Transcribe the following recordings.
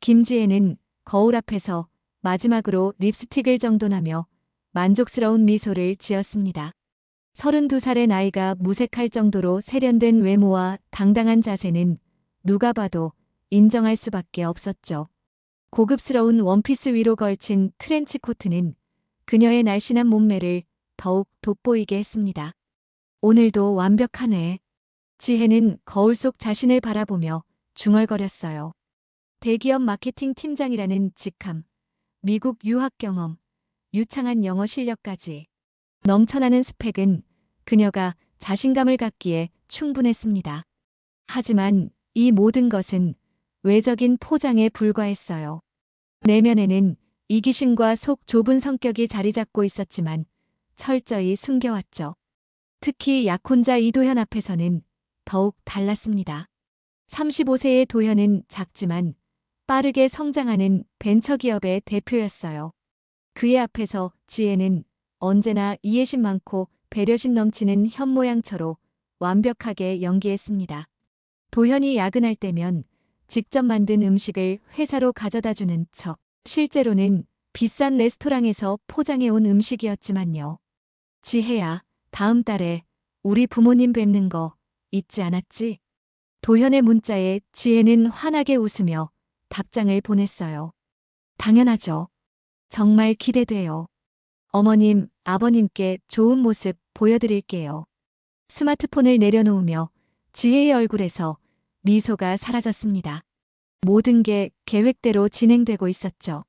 김지혜는 거울 앞에서 마지막으로 립스틱을 정돈하며 만족스러운 미소를 지었습니다. 32살의 나이가 무색할 정도로 세련된 외모와 당당한 자세는 누가 봐도 인정할 수밖에 없었죠. 고급스러운 원피스 위로 걸친 트렌치 코트는 그녀의 날씬한 몸매를 더욱 돋보이게 했습니다. 오늘도 완벽하네. 지혜는 거울 속 자신을 바라보며 중얼거렸어요. 대기업 마케팅 팀장이라는 직함, 미국 유학 경험, 유창한 영어 실력까지 넘쳐나는 스펙은 그녀가 자신감을 갖기에 충분했습니다. 하지만 이 모든 것은 외적인 포장에 불과했어요. 내면에는 이기심과 속 좁은 성격이 자리 잡고 있었지만 철저히 숨겨왔죠. 특히 약혼자 이도현 앞에서는 더욱 달랐습니다. 35세의 도현은 작지만 빠르게 성장하는 벤처기업의 대표였어요. 그의 앞에서 지혜는 언제나 이해심 많고 배려심 넘치는 현모양처로 완벽하게 연기했습니다. 도현이 야근할 때면 직접 만든 음식을 회사로 가져다주는 척, 실제로는 비싼 레스토랑에서 포장해온 음식이었지만요. 지혜야, 다음 달에 우리 부모님 뵙는 거 잊지 않았지? 도현의 문자에 지혜는 환하게 웃으며 답장을 보냈어요. 당연하죠. 정말 기대돼요. 어머님, 아버님께 좋은 모습 보여드릴게요. 스마트폰을 내려놓으며 지혜의 얼굴에서 미소가 사라졌습니다. 모든 게 계획대로 진행되고 있었죠.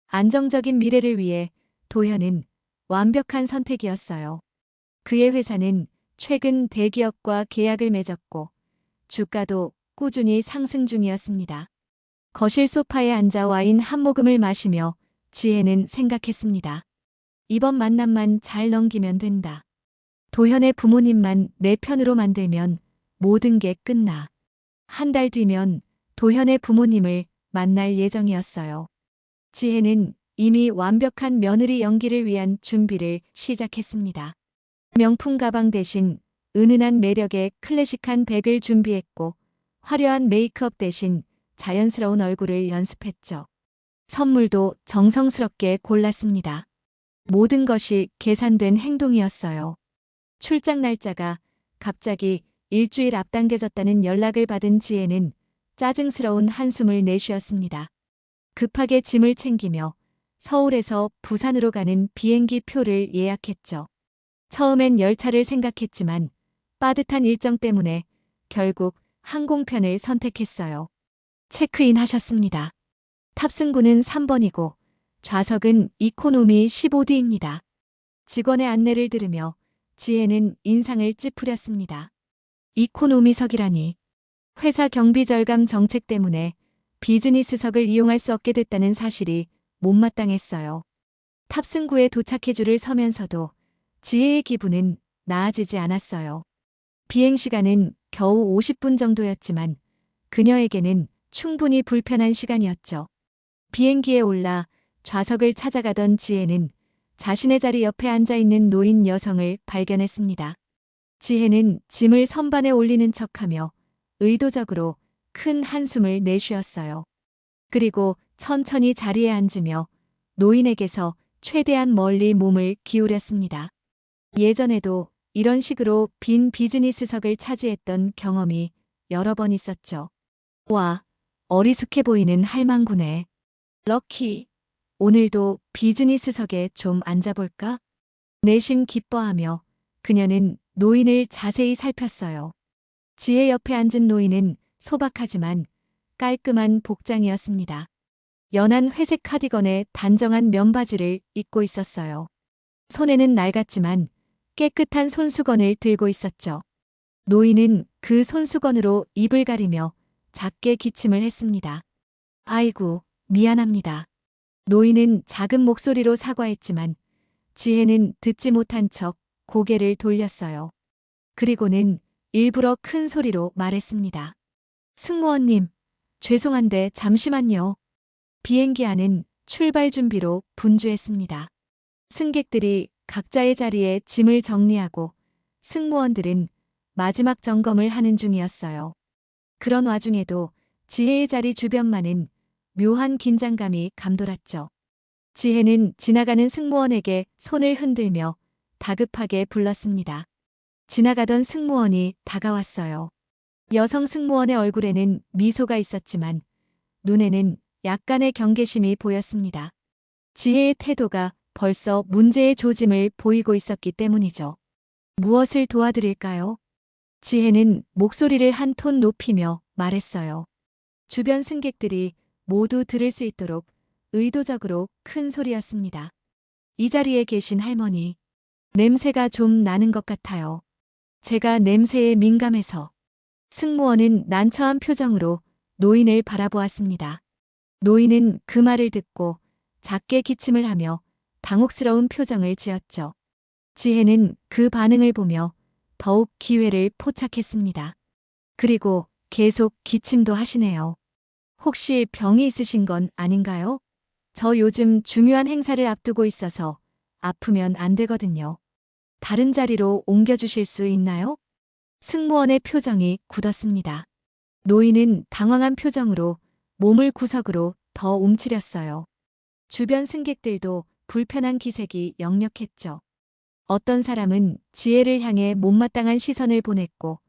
안정적인 미래를 위해 도현은 완벽한 선택이었어요. 그의 회사는 최근 대기업과 계약을 맺었고 주가도 꾸준히 상승 중이었습니다. 거실 소파에 앉아 와인 한 모금을 마시며 지혜는 생각했습니다. 이번 만남만 잘 넘기면 된다. 도현의 부모님만 내 편으로 만들면 모든 게 끝나. 한 달 뒤면 도현의 부모님을 만날 예정이었어요. 지혜는 이미 완벽한 며느리 연기를 위한 준비를 시작했습니다. 명품 가방 대신 은은한 매력의 클래식한 백을 준비했고 화려한 메이크업 대신 자연스러운 얼굴을 연습했죠. 선물도 정성스럽게 골랐습니다. 모든 것이 계산된 행동이었어요. 출장 날짜가 갑자기 일주일 앞당겨졌다는 연락을 받은 지혜는 짜증스러운 한숨을 내쉬었습니다. 급하게 짐을 챙기며 서울에서 부산으로 가는 비행기 표를 예약했죠. 처음엔 열차를 생각했지만 빠듯한 일정 때문에 결국 항공편을 선택했어요. 체크인 하셨습니다. 탑승구는 3번이고 좌석은 이코노미 15D입니다. 직원의 안내를 들으며 지혜는 인상을 찌푸렸습니다. 이코노미석이라니. 회사 경비 절감 정책 때문에 비즈니스석을 이용할 수 없게 됐다는 사실이 못마땅했어요. 탑승구에 도착해 줄을 서면서도 지혜의 기분은 나아지지 않았어요. 비행시간은 겨우 50분 정도였지만 그녀에게는 충분히 불편한 시간이었죠. 비행기에 올라 좌석을 찾아가던 지혜는 자신의 자리 옆에 앉아있는 노인 여성을 발견했습니다. 지혜는 짐을 선반에 올리는 척하며 의도적으로 큰 한숨을 내쉬었어요. 그리고 천천히 자리에 앉으며 노인에게서 최대한 멀리 몸을 기울였습니다. 예전에도 이런 식으로 빈 비즈니스석을 차지했던 경험이 여러 번 있었죠. 와, 어리숙해 보이는 할망구네. 럭키, 오늘도 비즈니스석에 좀 앉아볼까? 내심 기뻐하며 그녀는 노인을 자세히 살폈어요. 지혜 옆에 앉은 노인은 소박하지만 깔끔한 복장이었습니다. 연한 회색 카디건에 단정한 면바지를 입고 있었어요. 손에는 낡았지만 깨끗한 손수건을 들고 있었죠. 노인은 그 손수건으로 입을 가리며 작게 기침을 했습니다. 아이고, 미안합니다. 노인은 작은 목소리로 사과했지만 지혜는 듣지 못한 척 고개를 돌렸어요. 그리고는 일부러 큰 소리로 말했습니다. 승무원님, 죄송한데 잠시만요. 비행기 안은 출발 준비로 분주했습니다. 승객들이 각자의 자리에 짐을 정리하고 승무원들은 마지막 점검을 하는 중이었어요. 그런 와중에도 지혜의 자리 주변만은 묘한 긴장감이 감돌았죠. 지혜는 지나가는 승무원에게 손을 흔들며 다급하게 불렀습니다. 지나가던 승무원이 다가왔어요. 여성 승무원의 얼굴에는 미소가 있었지만 눈에는 약간의 경계심이 보였습니다. 지혜의 태도가 벌써 문제의 조짐을 보이고 있었기 때문이죠. 무엇을 도와드릴까요? 지혜는 목소리를 한 톤 높이며 말했어요. 주변 승객들이 모두 들을 수 있도록 의도적으로 큰 소리였습니다. 이 자리에 계신 할머니, 냄새가 좀 나는 것 같아요. 제가 냄새에 민감해서. 승무원은 난처한 표정으로 노인을 바라보았습니다. 노인은 그 말을 듣고 작게 기침을 하며 당혹스러운 표정을 지었죠. 지혜는 그 반응을 보며 더욱 기회를 포착했습니다. 그리고 계속 기침도 하시네요. 혹시 병이 있으신 건 아닌가요? 저 요즘 중요한 행사를 앞두고 있어서 아프면 안 되거든요. 다른 자리로 옮겨주실 수 있나요? 승무원의 표정이 굳었습니다. 노인은 당황한 표정으로 몸을 구석으로 더 움츠렸어요. 주변 승객들도 불편한 기색이 역력했죠. 어떤 사람은 지혜를 향해 못마땅한 시선을 보냈고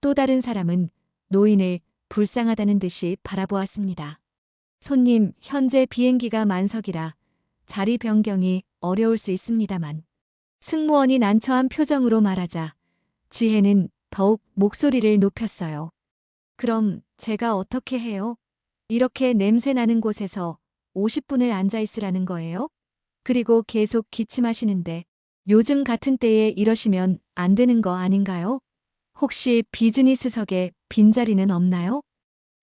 또 다른 사람은 노인을 불쌍하다는 듯이 바라보았습니다. 손님, 현재 비행기가 만석이라 자리 변경이 어려울 수 있습니다만. 승무원이 난처한 표정으로 말하자 지혜는 더욱 목소리를 높였어요. 그럼 제가 어떻게 해요? 이렇게 냄새 나는 곳에서 50분을 앉아 있으라는 거예요? 그리고 계속 기침하시는데 요즘 같은 때에 이러시면 안 되는 거 아닌가요? 혹시 비즈니스석에 빈자리는 없나요?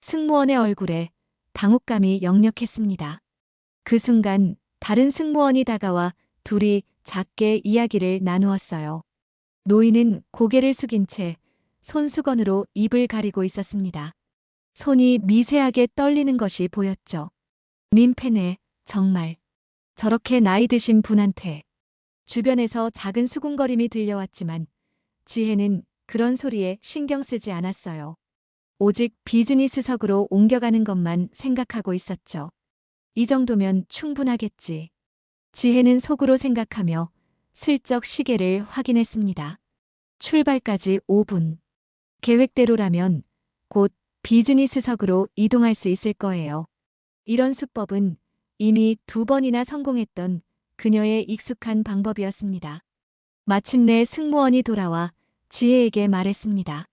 승무원의 얼굴에 당혹감이 역력했습니다. 그 순간 다른 승무원이 다가와 둘이 작게 이야기를 나누었어요. 노인은 고개를 숙인 채 손수건으로 입을 가리고 있었습니다. 손이 미세하게 떨리는 것이 보였죠. 민폐네, 정말. 저렇게 나이 드신 분한테. 주변에서 작은 수군거림이 들려왔지만 지혜는 그런 소리에 신경 쓰지 않았어요. 오직 비즈니스석으로 옮겨가는 것만 생각하고 있었죠. 이 정도면 충분하겠지. 지혜는 속으로 생각하며 슬쩍 시계를 확인했습니다. 출발까지 5분. 계획대로라면 곧 비즈니스석으로 이동할 수 있을 거예요. 이런 수법은 이미 2번이나 성공했던 그녀의 익숙한 방법이었습니다. 마침내 승무원이 돌아와 지혜에게 말했습니다.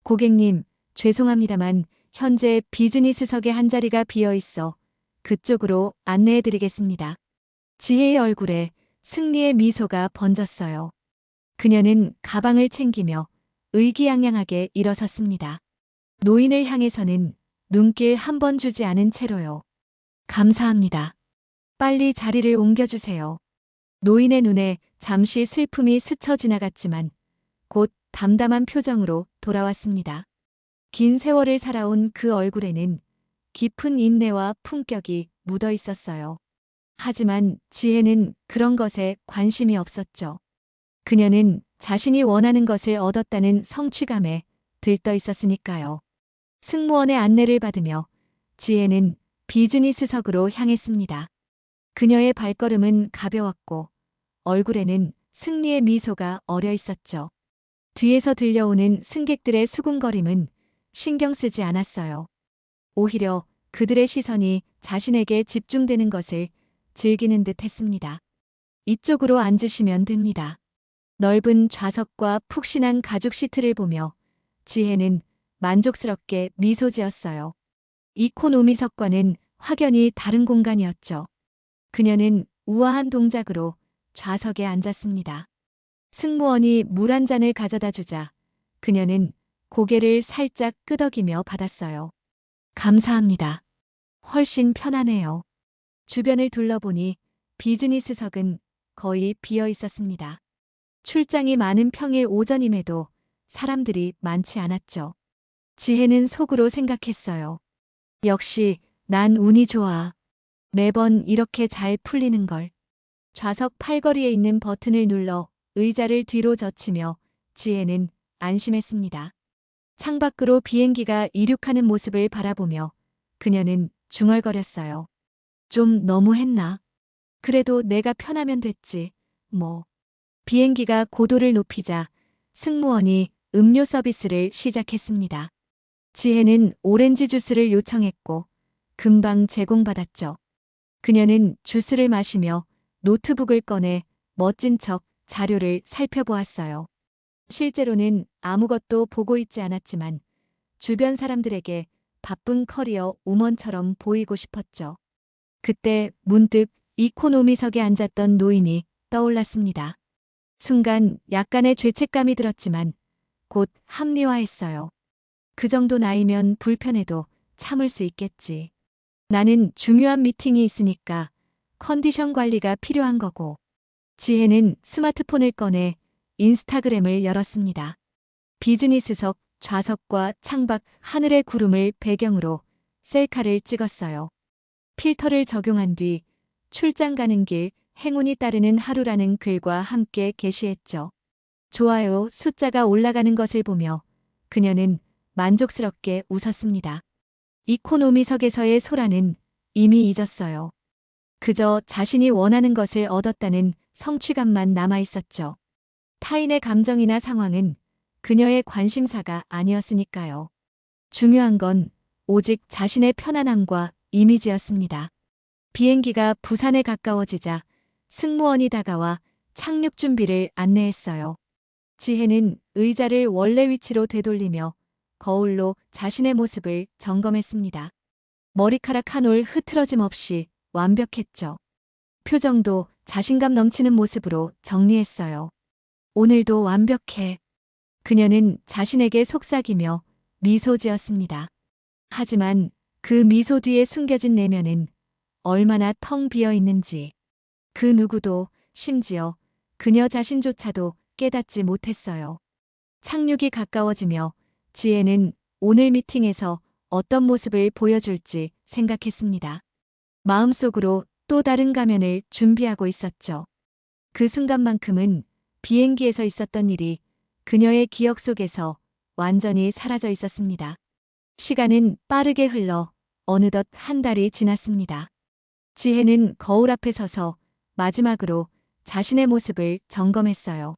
고객님, 죄송합니다만 현재 비즈니스석에 한 자리가 비어 있어 그쪽으로 안내해 드리겠습니다. 지혜의 얼굴에 승리의 미소가 번졌어요. 그녀는 가방을 챙기며 의기양양하게 일어섰습니다. 노인을 향해서는 눈길 한 번 주지 않은 채로요. 감사합니다. 빨리 자리를 옮겨주세요. 노인의 눈에 잠시 슬픔이 스쳐 지나갔지만 곧 담담한 표정으로 돌아왔습니다. 긴 세월을 살아온 그 얼굴에는 깊은 인내와 품격이 묻어 있었어요. 하지만 지혜는 그런 것에 관심이 없었죠. 그녀는 자신이 원하는 것을 얻었다는 성취감에 들떠 있었으니까요. 승무원의 안내를 받으며 지혜는 비즈니스석으로 향했습니다. 그녀의 발걸음은 가벼웠고 얼굴에는 승리의 미소가 어려 있었죠. 뒤에서 들려오는 승객들의 수군거림은 신경 쓰지 않았어요. 오히려 그들의 시선이 자신에게 집중되는 것을 즐기는 듯 했습니다. 이쪽으로 앉으시면 됩니다. 넓은 좌석과 푹신한 가죽 시트를 보며 지혜는 만족스럽게 미소 지었어요. 이코노미석과는 확연히 다른 공간이었죠. 그녀는 우아한 동작으로 좌석에 앉았습니다. 승무원이 물 한 잔을 가져다 주자 그녀는 고개를 살짝 끄덕이며 받았어요. 감사합니다. 훨씬 편하네요. 주변을 둘러보니 비즈니스석은 거의 비어 있었습니다. 출장이 많은 평일 오전임에도 사람들이 많지 않았죠. 지혜는 속으로 생각했어요. 역시 난 운이 좋아. 매번 이렇게 잘 풀리는 걸. 좌석 팔걸이에 있는 버튼을 눌러 의자를 뒤로 젖히며 지혜는 안심했습니다. 창밖으로 비행기가 이륙하는 모습을 바라보며 그녀는 중얼거렸어요. 좀 너무했나? 그래도 내가 편하면 됐지. 뭐. 비행기가 고도를 높이자 승무원이 음료 서비스를 시작했습니다. 지혜는 오렌지 주스를 요청했고 금방 제공받았죠. 그녀는 주스를 마시며 노트북을 꺼내 멋진 척 자료를 살펴보았어요. 실제로는 아무것도 보고 있지 않았지만 주변 사람들에게 바쁜 커리어 우먼처럼 보이고 싶었죠. 그때 문득 이코노미석에 앉았던 노인이 떠올랐습니다. 순간 약간의 죄책감이 들었지만 곧 합리화했어요. 그 정도 나이면 불편해도 참을 수 있겠지. 나는 중요한 미팅이 있으니까 컨디션 관리가 필요한 거고. 지혜는 스마트폰을 꺼내 인스타그램을 열었습니다. 비즈니스석 좌석과 창밖 하늘의 구름을 배경으로 셀카를 찍었어요. 필터를 적용한 뒤 출장 가는 길 행운이 따르는 하루라는 글과 함께 게시했죠. 좋아요 숫자가 올라가는 것을 보며 그녀는 만족스럽게 웃었습니다. 이코노미석에서의 소라는 이미 잊었어요. 그저 자신이 원하는 것을 얻었다는 성취감만 남아 있었죠. 타인의 감정이나 상황은 그녀의 관심사가 아니었으니까요. 중요한 건 오직 자신의 편안함과 이미지였습니다. 비행기가 부산에 가까워지자 승무원이 다가와 착륙 준비를 안내했어요. 지혜는 의자를 원래 위치로 되돌리며 거울로 자신의 모습을 점검했습니다. 머리카락 한 올 흐트러짐 없이 완벽했죠. 표정도 자신감 넘치는 모습으로 정리했어요. 오늘도 완벽해. 그녀는 자신에게 속삭이며 미소 지었습니다. 하지만 그 미소 뒤에 숨겨진 내면은 얼마나 텅 비어 있는지 그 누구도 심지어 그녀 자신조차도 깨닫지 못했어요. 착륙이 가까워지며 지혜는 오늘 미팅에서 어떤 모습을 보여줄지 생각했습니다. 마음속으로 또 다른 가면을 준비하고 있었죠. 그 순간만큼은 비행기에서 있었던 일이 그녀의 기억 속에서 완전히 사라져 있었습니다. 시간은 빠르게 흘러 어느덧 한 달이 지났습니다. 지혜는 거울 앞에 서서 마지막으로 자신의 모습을 점검했어요.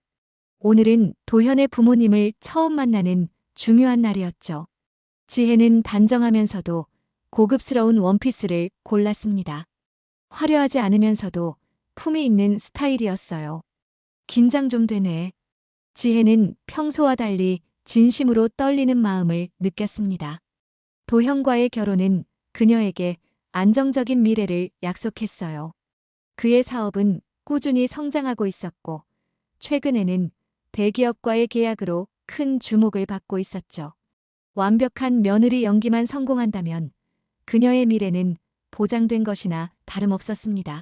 오늘은 도현의 부모님을 처음 만나는 중요한 날이었죠. 지혜는 단정하면서도 고급스러운 원피스를 골랐습니다. 화려하지 않으면서도 품이 있는 스타일이었어요. 긴장 좀 되네. 지혜는 평소와 달리 진심으로 떨리는 마음을 느꼈습니다. 도현과의 결혼은 그녀에게 안정적인 미래를 약속했어요. 그의 사업은 꾸준히 성장하고 있었고 최근에는 대기업과의 계약으로 큰 주목을 받고 있었죠. 완벽한 며느리 연기만 성공한다면 그녀의 미래는 보장된 것이나 다름없었습니다.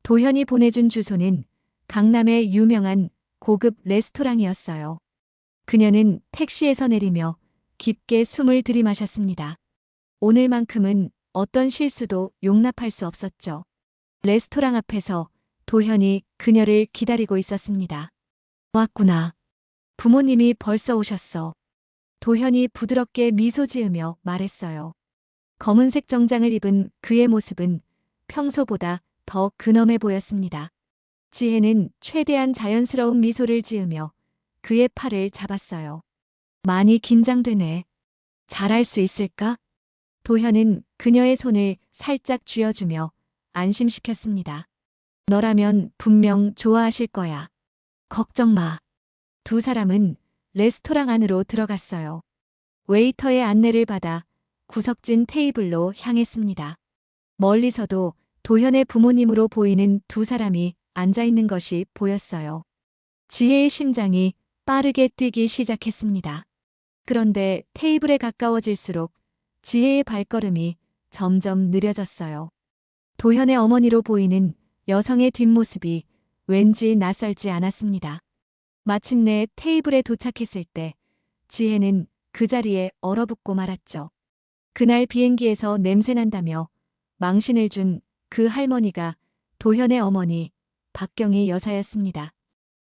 도현이 보내준 주소는 강남의 유명한 고급 레스토랑이었어요. 그녀는 택시에서 내리며 깊게 숨을 들이마셨습니다. 오늘만큼은 어떤 실수도 용납할 수 없었죠. 레스토랑 앞에서 도현이 그녀를 기다리고 있었습니다. 왔구나. 부모님이 벌써 오셨어. 도현이 부드럽게 미소 지으며 말했어요. 검은색 정장을 입은 그의 모습은 평소보다 더 근엄해 보였습니다. 지혜는 최대한 자연스러운 미소를 지으며 그의 팔을 잡았어요. 많이 긴장되네. 잘할 수 있을까? 도현은 그녀의 손을 살짝 쥐어주며 안심시켰습니다. 너라면 분명 좋아하실 거야. 걱정 마. 두 사람은 레스토랑 안으로 들어갔어요. 웨이터의 안내를 받아 구석진 테이블로 향했습니다. 멀리서도 도현의 부모님으로 보이는 두 사람이 앉아 있는 것이 보였어요. 지혜의 심장이 빠르게 뛰기 시작했습니다. 그런데 테이블에 가까워질수록 지혜의 발걸음이 점점 느려졌어요. 도현의 어머니로 보이는 여성의 뒷모습이 왠지 낯설지 않았습니다. 마침내 테이블에 도착했을 때 지혜는 그 자리에 얼어붙고 말았죠. 그날 비행기에서 냄새난다며 망신을 준 그 할머니가 도현의 어머니 박경희 여사였습니다.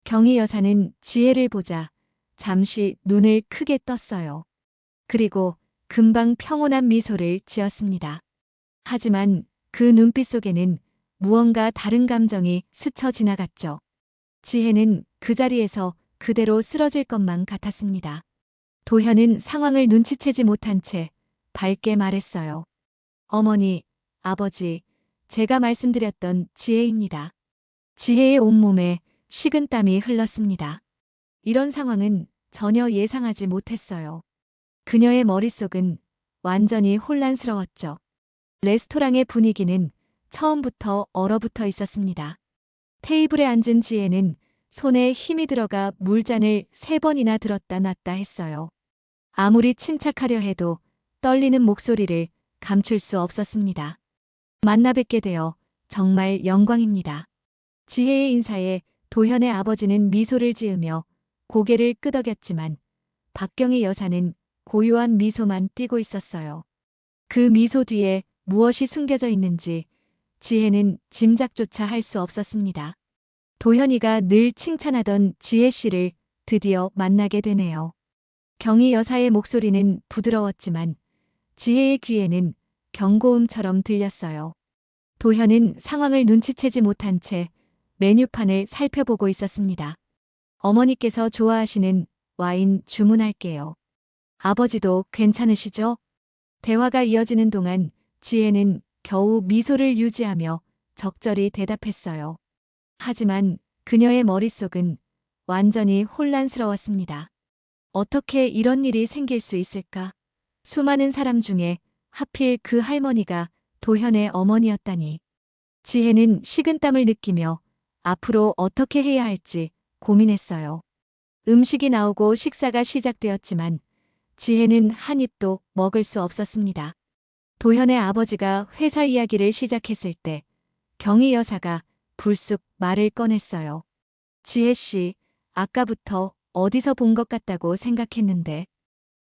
경희 여사는 지혜를 보자 잠시 눈을 크게 떴어요. 그리고 금방 평온한 미소를 지었습니다. 하지만 그 눈빛 속에는 무언가 다른 감정이 스쳐 지나갔죠. 지혜는 그 자리에서 그대로 쓰러질 것만 같았습니다. 도현은 상황을 눈치채지 못한 채 밝게 말했어요. 어머니, 아버지, 제가 말씀드렸던 지혜입니다. 지혜의 온몸에 식은땀이 흘렀습니다. 이런 상황은 전혀 예상하지 못했어요. 그녀의 머릿속은 완전히 혼란스러웠죠. 레스토랑의 분위기는 처음부터 얼어붙어 있었습니다. 테이블에 앉은 지혜는 손에 힘이 들어가 물잔을 3번이나 들었다 놨다 했어요. 아무리 침착하려 해도 떨리는 목소리를 감출 수 없었습니다. 만나 뵙게 되어 정말 영광입니다. 지혜의 인사에 도현의 아버지는 미소를 지으며 고개를 끄덕였지만 박경희 여사는 고요한 미소만 띠고 있었어요. 그 미소 뒤에 무엇이 숨겨져 있는지 지혜는 짐작조차 할 수 없었습니다. 도현이가 늘 칭찬하던 지혜 씨를 드디어 만나게 되네요. 경희 여사의 목소리는 부드러웠지만 지혜의 귀에는 경고음처럼 들렸어요. 도현은 상황을 눈치채지 못한 채 메뉴판을 살펴보고 있었습니다. 어머니께서 좋아하시는 와인 주문할게요. 아버지도 괜찮으시죠? 대화가 이어지는 동안 지혜는 겨우 미소를 유지하며 적절히 대답했어요. 하지만 그녀의 머릿속은 완전히 혼란스러웠습니다. 어떻게 이런 일이 생길 수 있을까? 수많은 사람 중에 하필 그 할머니가 도현의 어머니였다니. 지혜는 식은땀을 느끼며 앞으로 어떻게 해야 할지 고민했어요. 음식이 나오고 식사가 시작되었지만 지혜는 한 입도 먹을 수 없었습니다. 도현의 아버지가 회사 이야기를 시작했을 때 경희 여사가 불쑥 말을 꺼냈어요. 지혜 씨, 아까부터 어디서 본 것 같다고 생각했는데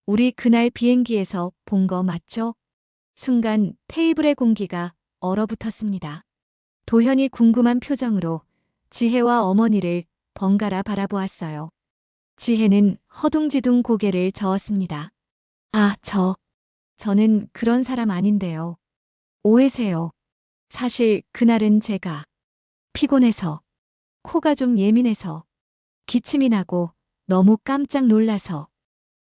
우리 그날 비행기에서 본 거 맞죠? 순간 테이블의 공기가 얼어붙었습니다. 도현이 궁금한 표정으로 지혜와 어머니를 번갈아 바라보았어요. 지혜는 허둥지둥 고개를 저었습니다. 아, 저는 그런 사람 아닌데요. 오해세요. 사실 그날은 제가 피곤해서, 코가 좀 예민해서, 기침이 나고 너무 깜짝 놀라서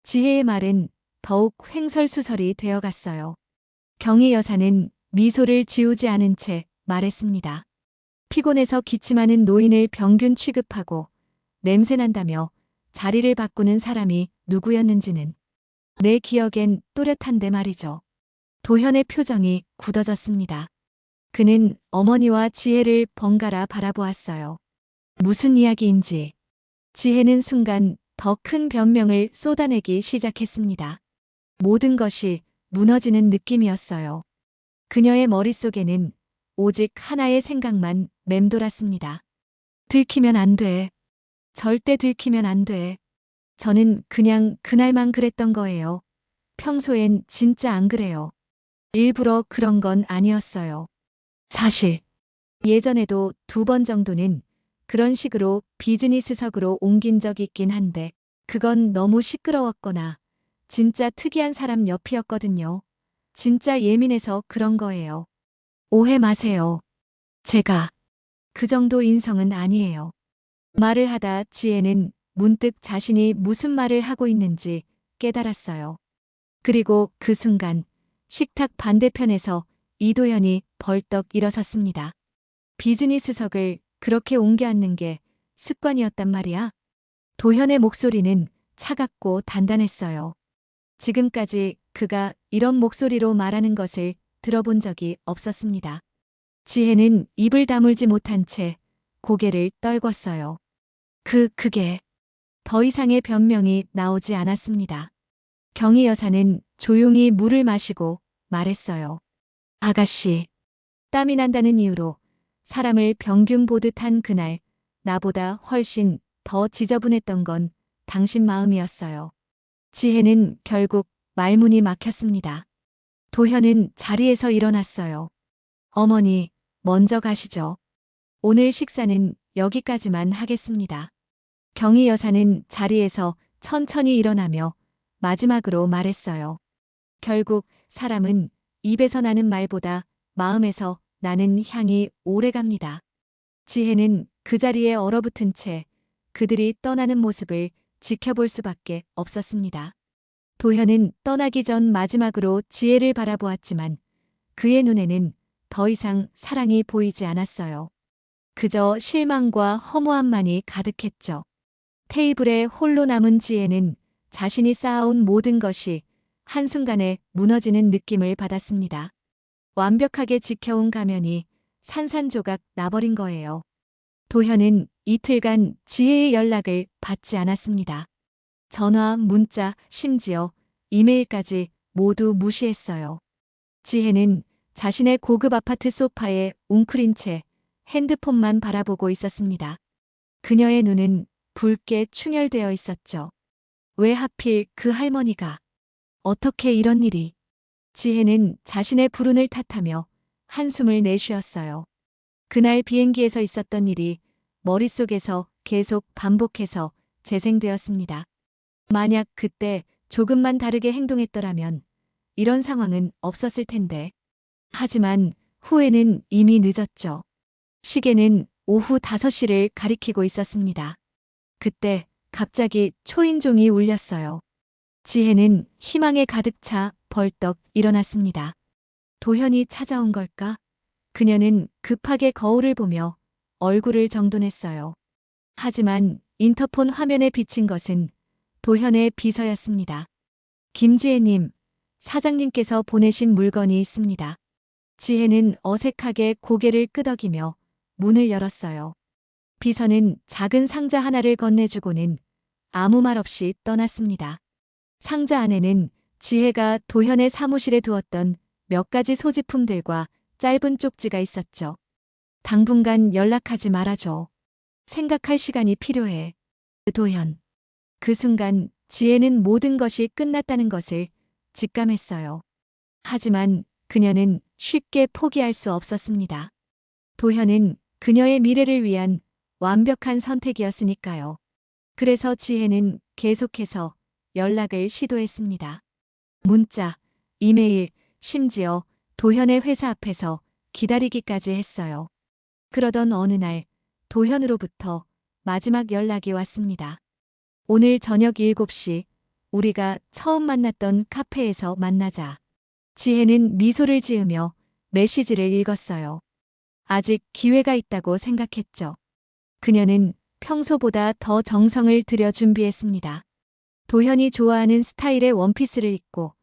지혜의 말은 더욱 횡설수설이 되어갔어요. 경희 여사는 미소를 지우지 않은 채 말했습니다. 피곤해서 기침하는 노인을 병균 취급하고 냄새난다며 자리를 바꾸는 사람이 누구였는지는 내 기억엔 또렷한데 말이죠. 도현의 표정이 굳어졌습니다. 그는 어머니와 지혜를 번갈아 바라보았어요. 무슨 이야기인지. 지혜는 순간 더 큰 변명을 쏟아내기 시작했습니다. 모든 것이 무너지는 느낌이었어요. 그녀의 머릿속에는 오직 하나의 생각만 맴돌았습니다. 들키면 안 돼. 절대 들키면 안 돼. 저는 그냥 그날만 그랬던 거예요. 평소엔 진짜 안 그래요. 일부러 그런 건 아니었어요. 사실 예전에도 2번 정도는 그런 식으로 비즈니스석으로 옮긴 적 있긴 한데 그건 너무 시끄러웠거나 진짜 특이한 사람 옆이었거든요. 진짜 예민해서 그런 거예요. 오해 마세요. 제가 그 정도 인성은 아니에요. 말을 하다 지혜는 문득 자신이 무슨 말을 하고 있는지 깨달았어요. 그리고 그 순간 식탁 반대편에서 이도현이 벌떡 일어섰습니다. 비즈니스석을 그렇게 옮겨 앉는 게 습관이었단 말이야. 도현의 목소리는 차갑고 단단했어요. 지금까지 그가 이런 목소리로 말하는 것을 들어본 적이 없었습니다. 지혜는 입을 다물지 못한 채 고개를 떨궜어요. 그게 더 이상의 변명이 나오지 않았습니다. 경희 여사는 조용히 물을 마시고 말했어요. 아가씨, 땀이 난다는 이유로 사람을 병균 보듯 한 그날 나보다 훨씬 더 지저분했던 건 당신 마음이었어요. 지혜는 결국 말문이 막혔습니다. 도현은 자리에서 일어났어요. 어머니, 먼저 가시죠. 오늘 식사는 여기까지만 하겠습니다. 경희 여사는 자리에서 천천히 일어나며 마지막으로 말했어요. 결국 사람은 입에서 나는 말보다 마음에서 나는 향이 오래갑니다. 지혜는 그 자리에 얼어붙은 채 그들이 떠나는 모습을 지켜볼 수밖에 없었습니다. 도현은 떠나기 전 마지막으로 지혜를 바라보았지만 그의 눈에는 더 이상 사랑이 보이지 않았어요. 그저 실망과 허무함만이 가득했죠. 테이블에 홀로 남은 지혜는 자신이 쌓아온 모든 것이 한순간에 무너지는 느낌을 받았습니다. 완벽하게 지켜온 가면이 산산조각 나버린 거예요. 도현은 이틀간 지혜의 연락을 받지 않았습니다. 전화, 문자, 심지어 이메일까지 모두 무시했어요. 지혜는 자신의 고급 아파트 소파에 웅크린 채 핸드폰만 바라보고 있었습니다. 그녀의 눈은 붉게 충혈되어 있었죠. 왜 하필 그 할머니가? 어떻게 이런 일이? 지혜는 자신의 불운을 탓하며 한숨을 내쉬었어요. 그날 비행기에서 있었던 일이 머릿속에서 계속 반복해서 재생되었습니다. 만약 그때 조금만 다르게 행동했더라면 이런 상황은 없었을 텐데. 하지만 후회는 이미 늦었죠. 시계는 오후 5시를 가리키고 있었습니다. 그때 갑자기 초인종이 울렸어요. 지혜는 희망에 가득 차 벌떡 일어났습니다. 도현이 찾아온 걸까? 그녀는 급하게 거울을 보며 얼굴을 정돈했어요. 하지만 인터폰 화면에 비친 것은 도현의 비서였습니다. 김지혜님, 사장님께서 보내신 물건이 있습니다. 지혜는 어색하게 고개를 끄덕이며 문을 열었어요. 비서는 작은 상자 하나를 건네주고는 아무 말 없이 떠났습니다. 상자 안에는 지혜가 도현의 사무실에 두었던 몇 가지 소지품들과 짧은 쪽지가 있었죠. 당분간 연락하지 말아줘. 생각할 시간이 필요해. 도현. 그 순간 지혜는 모든 것이 끝났다는 것을 직감했어요. 하지만 그녀는 쉽게 포기할 수 없었습니다. 도현은 그녀의 미래를 위한 완벽한 선택이었으니까요. 그래서 지혜는 계속해서 연락을 시도했습니다. 문자, 이메일, 심지어 도현의 회사 앞에서 기다리기까지 했어요. 그러던 어느 날 도현으로부터 마지막 연락이 왔습니다. 오늘 저녁 7시 우리가 처음 만났던 카페에서 만나자. 지혜는 미소를 지으며 메시지를 읽었어요. 아직 기회가 있다고 생각했죠. 그녀는 평소보다 더 정성을 들여 준비했습니다. 도현이 좋아하는 스타일의 원피스를 입고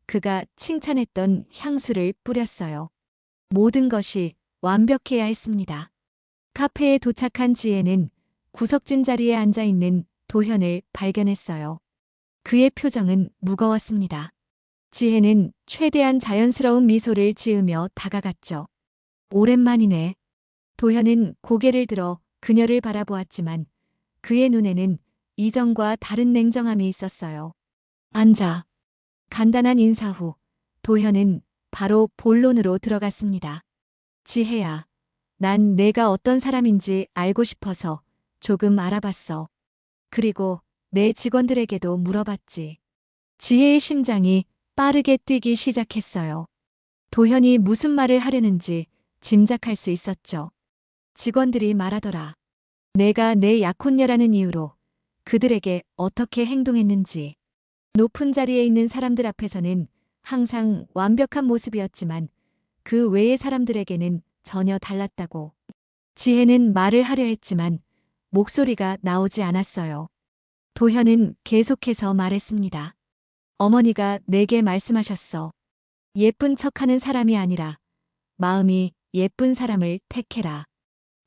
그가 칭찬했던 향수를 뿌렸어요. 모든 것이 완벽해야 했습니다. 카페에 도착한 지혜는 구석진 자리에 앉아 있는 도현을 발견했어요. 그의 표정은 무거웠습니다. 지혜는 최대한 자연스러운 미소를 지으며 다가갔죠. 오랜만이네. 도현은 고개를 들어 그녀를 바라보았지만 그의 눈에는 이전과 다른 냉정함이 있었어요. 앉아. 간단한 인사 후 도현은 바로 본론으로 들어갔습니다. 지혜야, 난 내가 어떤 사람인지 알고 싶어서 조금 알아봤어. 그리고 내 직원들에게도 물어봤지. 지혜의 심장이 빠르게 뛰기 시작했어요. 도현이 무슨 말을 하려는지 짐작할 수 있었죠. 직원들이 말하더라. 내가 내 약혼녀라는 이유로 그들에게 어떻게 행동했는지. 높은 자리에 있는 사람들 앞에서는 항상 완벽한 모습이었지만 그 외의 사람들에게는 전혀 달랐다고. 지혜는 말을 하려 했지만 목소리가 나오지 않았어요. 도현은 계속해서 말했습니다. 어머니가 내게 말씀하셨어. 예쁜 척하는 사람이 아니라 마음이 예쁜 사람을 택해라.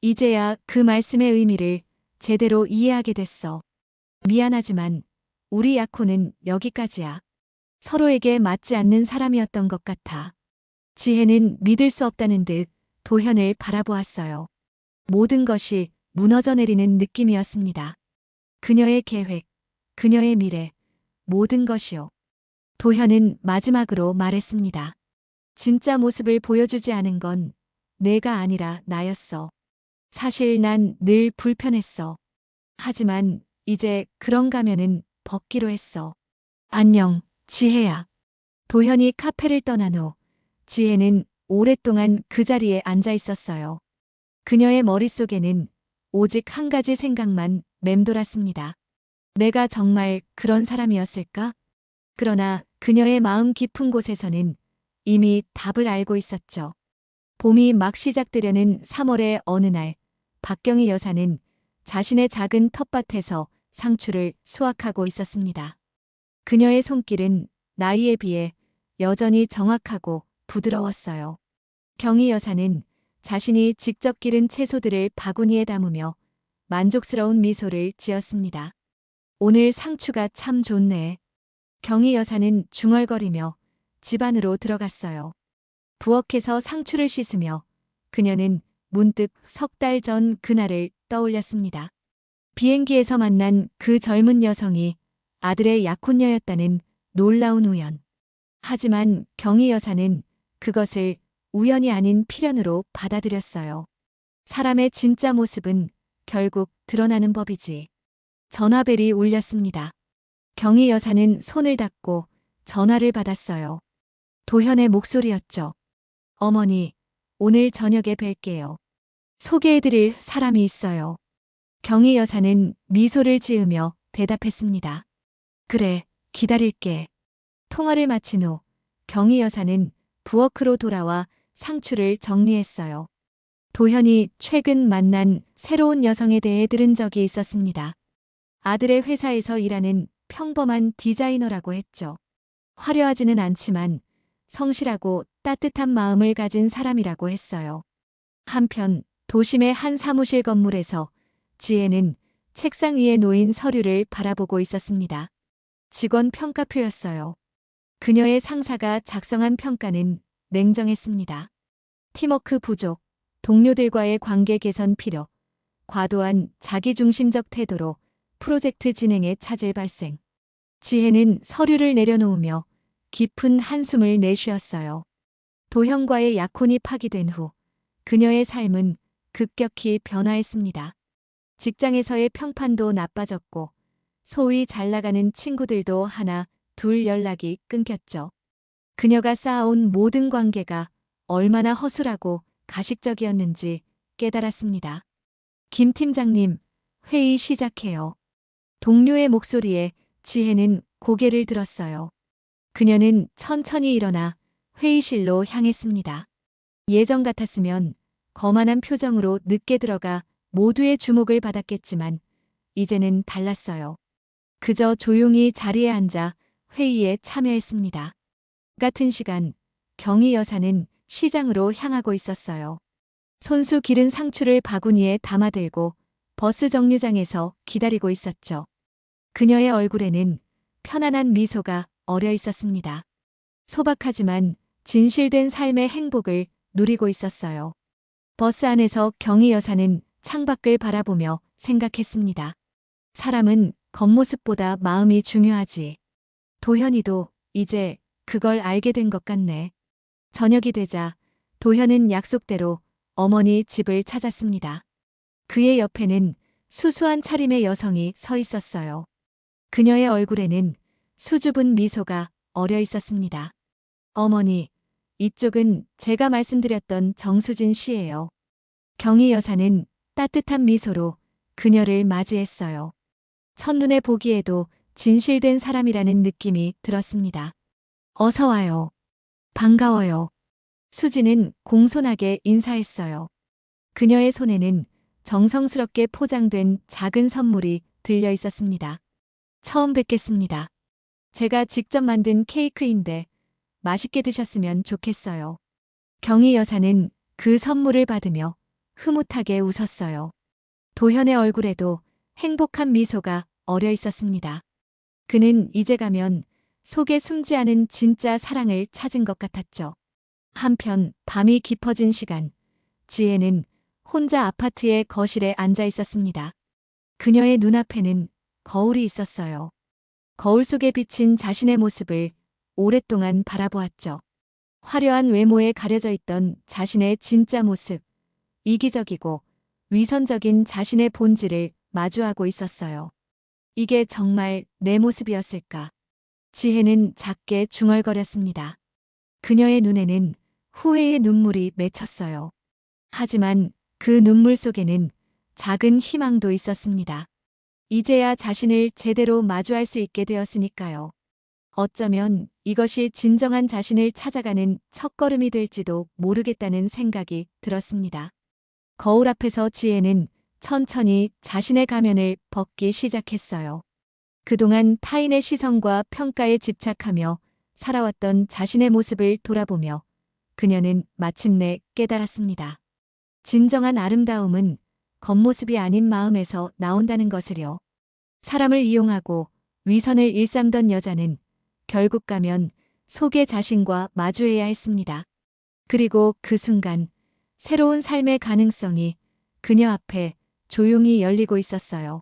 이제야 그 말씀의 의미를 제대로 이해하게 됐어. 미안하지만 우리 약혼은 여기까지야. 서로에게 맞지 않는 사람이었던 것 같아. 지혜는 믿을 수 없다는 듯 도현을 바라보았어요. 모든 것이 무너져 내리는 느낌이었습니다. 그녀의 계획, 그녀의 미래, 모든 것이요. 도현은 마지막으로 말했습니다. 진짜 모습을 보여주지 않은 건 내가 아니라 나였어. 사실 난 늘 불편했어. 하지만 이제 그런 가면은 벗기로 했어. 안녕, 지혜야. 도현이 카페를 떠난 후 지혜는 오랫동안 그 자리에 앉아 있었어요. 그녀의 머릿속에는 오직 한 가지 생각만 맴돌았습니다. 내가 정말 그런 사람이었을까? 그러나 그녀의 마음 깊은 곳에서는 이미 답을 알고 있었죠. 봄이 막 시작되려는 3월의 어느 날, 박경희 여사는 자신의 작은 텃밭에서 상추를 수확하고 있었습니다. 그녀의 손길은 나이에 비해 여전히 정확하고 부드러웠어요. 경희 여사는 자신이 직접 기른 채소들을 바구니에 담으며 만족스러운 미소를 지었습니다. 오늘 상추가 참 좋네. 경희 여사는 중얼거리며 집 안으로 들어갔어요. 부엌에서 상추를 씻으며 그녀는 문득 3달 전 그날을 떠올렸습니다. 비행기에서 만난 그 젊은 여성이 아들의 약혼녀였다는 놀라운 우연. 하지만 경희 여사는 그것을 우연이 아닌 필연으로 받아들였어요. 사람의 진짜 모습은 결국 드러나는 법이지. 전화벨이 울렸습니다. 경희 여사는 손을 닫고 전화를 받았어요. 도현의 목소리였죠. 어머니, 오늘 저녁에 뵐게요. 소개해드릴 사람이 있어요. 경희 여사는 미소를 지으며 대답했습니다. 그래, 기다릴게. 통화를 마친 후 경희 여사는 부엌으로 돌아와 상추를 정리했어요. 도현이 최근 만난 새로운 여성에 대해 들은 적이 있었습니다. 아들의 회사에서 일하는 평범한 디자이너라고 했죠. 화려하지는 않지만 성실하고 따뜻한 마음을 가진 사람이라고 했어요. 한편 도심의 한 사무실 건물에서 지혜는 책상 위에 놓인 서류를 바라보고 있었습니다. 직원 평가표였어요. 그녀의 상사가 작성한 평가는 냉정했습니다. 팀워크 부족, 동료들과의 관계 개선 필요, 과도한 자기중심적 태도로 프로젝트 진행에 차질 발생. 지혜는 서류를 내려놓으며 깊은 한숨을 내쉬었어요. 도형과의 약혼이 파기된 후 그녀의 삶은 급격히 변화했습니다. 직장에서의 평판도 나빠졌고 소위 잘 나가는 친구들도 하나 둘 연락이 끊겼죠. 그녀가 쌓아온 모든 관계가 얼마나 허술하고 가식적이었는지 깨달았습니다. 김 팀장님, 회의 시작해요. 동료의 목소리에 지혜는 고개를 들었어요. 그녀는 천천히 일어나 회의실로 향했습니다. 예전 같았으면 거만한 표정으로 늦게 들어가 모두의 주목을 받았겠지만 이제는 달랐어요. 그저 조용히 자리에 앉아 회의에 참여했습니다. 같은 시간 경희 여사는 시장으로 향하고 있었어요. 손수 기른 상추를 바구니에 담아들고 버스 정류장에서 기다리고 있었죠. 그녀의 얼굴에는 편안한 미소가 어려 있었습니다. 소박하지만 진실된 삶의 행복을 누리고 있었어요. 버스 안에서 경희 여사는 창밖을 바라보며 생각했습니다. 사람은 겉모습보다 마음이 중요하지. 도현이도 이제 그걸 알게 된 것 같네. 저녁이 되자 도현은 약속대로 어머니 집을 찾았습니다. 그의 옆에는 수수한 차림의 여성이 서 있었어요. 그녀의 얼굴에는 수줍은 미소가 어려 있었습니다. 어머니, 이쪽은 제가 말씀드렸던 정수진 씨예요. 경희 여사는 따뜻한 미소로 그녀를 맞이했어요. 첫눈에 보기에도 진실된 사람이라는 느낌이 들었습니다. 어서 와요. 반가워요. 수지는 공손하게 인사했어요. 그녀의 손에는 정성스럽게 포장된 작은 선물이 들려 있었습니다. 처음 뵙겠습니다. 제가 직접 만든 케이크인데 맛있게 드셨으면 좋겠어요. 경희 여사는 그 선물을 받으며 흐뭇하게 웃었어요. 도현의 얼굴에도 행복한 미소가 어려 있었습니다. 그는 이제 가면 속에 숨지 않은 진짜 사랑을 찾은 것 같았죠. 한편 밤이 깊어진 시간, 지혜는 혼자 아파트의 거실에 앉아 있었습니다. 그녀의 눈앞에는 거울이 있었어요. 거울 속에 비친 자신의 모습을 오랫동안 바라보았죠. 화려한 외모에 가려져 있던 자신의 진짜 모습, 이기적이고 위선적인 자신의 본질을 마주하고 있었어요. 이게 정말 내 모습이었을까? 지혜는 작게 중얼거렸습니다. 그녀의 눈에는 후회의 눈물이 맺혔어요. 하지만 그 눈물 속에는 작은 희망도 있었습니다. 이제야 자신을 제대로 마주할 수 있게 되었으니까요. 어쩌면 이것이 진정한 자신을 찾아가는 첫걸음이 될지도 모르겠다는 생각이 들었습니다. 거울 앞에서 지혜는 천천히 자신의 가면을 벗기 시작했어요. 그동안 타인의 시선과 평가에 집착하며 살아왔던 자신의 모습을 돌아보며 그녀는 마침내 깨달았습니다. 진정한 아름다움은 겉모습이 아닌 마음에서 나온다는 것을요. 사람을 이용하고 위선을 일삼던 여자는 결국 가면 속의 자신과 마주해야 했습니다. 그리고 그 순간 새로운 삶의 가능성이 그녀 앞에 조용히 열리고 있었어요.